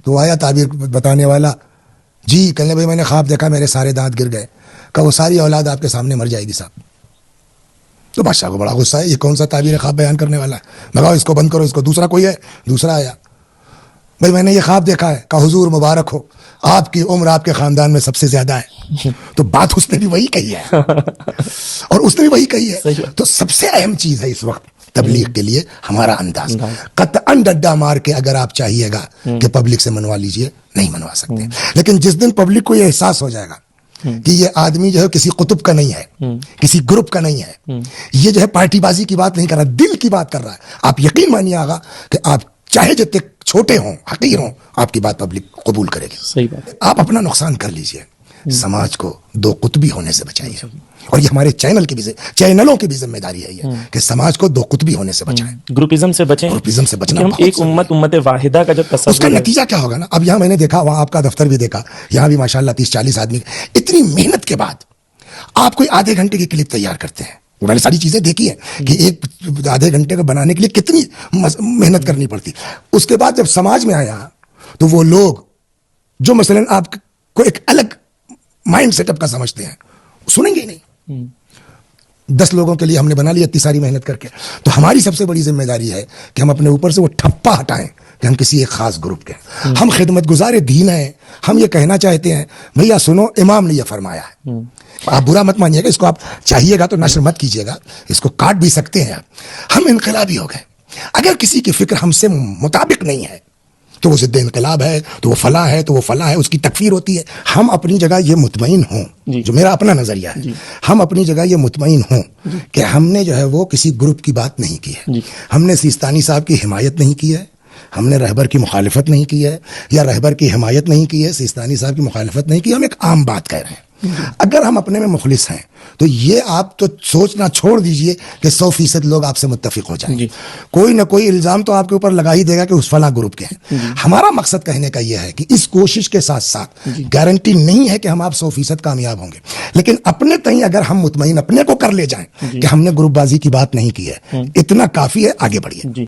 تو آیا تعبیر بتانے والا, جی کہنے بھائی میں نے خواب دیکھا میرے سارے دانت گر گئے. کہ وہ ساری اولاد آپ کے سامنے مر جائے گی صاحب. تو بادشاہ کو بڑا غصہ ہے, یہ کون سا تعبیر خواب بیان کرنے والا ہے, بگاؤ اس کو بند کرو, اس کو. دوسرا کوئی ہے, دوسرا آیا, بھائی میں نے یہ خواب دیکھا ہے. کہ حضور مبارک ہو, آپ کی عمر آپ کے خاندان میں سب سے زیادہ ہے. تو بات اس نے بھی وہی کہی ہے اور اس نے بھی وہی کہی ہے. تو سب سے اہم چیز ہے اس وقت تبلیغ کے لیے ہمارا انداز. قطعاً ڈڈا مار کے اگر آپ چاہیے گا کہ پبلک سے منوا لیجئے, نہیں منوا سکتے. لیکن جس دن پبلک کو یہ احساس ہو جائے گا کہ یہ آدمی جو ہے کسی قطب کا نہیں ہے, کسی گروپ کا نہیں ہے, یہ جو ہے پارٹی بازی کی بات نہیں کر رہا, دل کی بات کر رہا ہے, آپ یقین مانیے آگا کہ آپ چاہے جتنے چھوٹے ہوں, حقیر ہوں, آپ کی بات پبلک قبول کرے گی. صحیح بات. آپ اپنا نقصان کر لیجئے, سماج کو دو قطبی ہونے سے بچائیے. اور یہ ہمارے چینلوں کی بھی ذمہ داری ہے یہ کہ سماج کو دو قطبی ہونے سے بچائیں, گروپزم سے بچیں. گروپزم سے بچنا. ہم ایک امت واحدہ کا جو اس کا تصور ہے, نتیجہ کیا ہوگا نا. اب یہاں میں نے دیکھا, وہاں آپ کا دفتر بھی دیکھا, یہاں بھی ماشاءاللہ 30-40 آدمی اتنی محنت کے بعد آپ کوئی آدھے گھنٹے کی کلپ تیار کرتے ہیں. میں نے ساری چیزیں دیکھی ہیں کہ ایک آدھے گھنٹے کو بنانے کے لیے کتنی محنت کرنی پڑتی. اس کے بعد جب سماج میں آیا تو وہ لوگ جو مثلا آپ کو ایک الگ مائنڈ سیٹ اپ کا سمجھتے ہیں, سنیں گے ہی نہیں. 10 لوگوں کے لیے ہم نے بنا لیا اتنی ساری محنت کر کے. تو ہماری سب سے بڑی ذمہ داری ہے کہ ہم اپنے اوپر سے وہ ٹھپا ہٹائیں کہ ہم کسی ایک خاص گروپ کے ہیں. ہم خدمت گزار دین ہیں. ہم یہ کہنا چاہتے ہیں, بھیا سنو, امام نے یہ فرمایا ہے. آپ برا مت مانیے گا, اس کو آپ چاہیے گا تو نشر مت کیجیے گا, اس کو کاٹ بھی سکتے ہیں آپ. ہم انقلابی ہو گئے. اگر کسی کی فکر ہم سے مطابق نہیں ہے تو وہ ضد انقلاب ہے, تو وہ فلاں ہے, تو وہ فلاں ہے, اس کی تکفیر ہوتی ہے. ہم اپنی جگہ یہ مطمئن ہوں, جو میرا اپنا نظریہ ہے, ہم اپنی جگہ یہ مطمئن ہوں کہ ہم نے جو ہے وہ کسی گروپ کی بات نہیں کی ہے. ہم نے سیستانی صاحب کی حمایت نہیں کی ہے, ہم نے رہبر کی مخالفت نہیں کی ہے, یا رہبر کی حمایت نہیں کی ہے, سیستانی صاحب کی مخالفت نہیں کی. ہم ایک عام بات کہہ رہے ہیں. اگر ہم اپنے میں مخلص ہیں تو یہ آپ تو سوچنا چھوڑ دیجئے کہ 100% لوگ آپ سے متفق ہو جائیں. کوئی نہ کوئی الزام تو آپ کے اوپر لگا ہی دے گا کہ اس فلاں گروپ کے ہیں. ہمارا مقصد کہنے کا یہ ہے کہ اس کوشش کے ساتھ ساتھ گارنٹی نہیں ہے کہ ہم آپ 100% کامیاب ہوں گے, لیکن اپنے تئیں اگر ہم مطمئن اپنے کو کر لے جائیں کہ ہم نے گروپ بازی کی بات نہیں کی ہے, اتنا کافی ہے, آگے بڑھیے.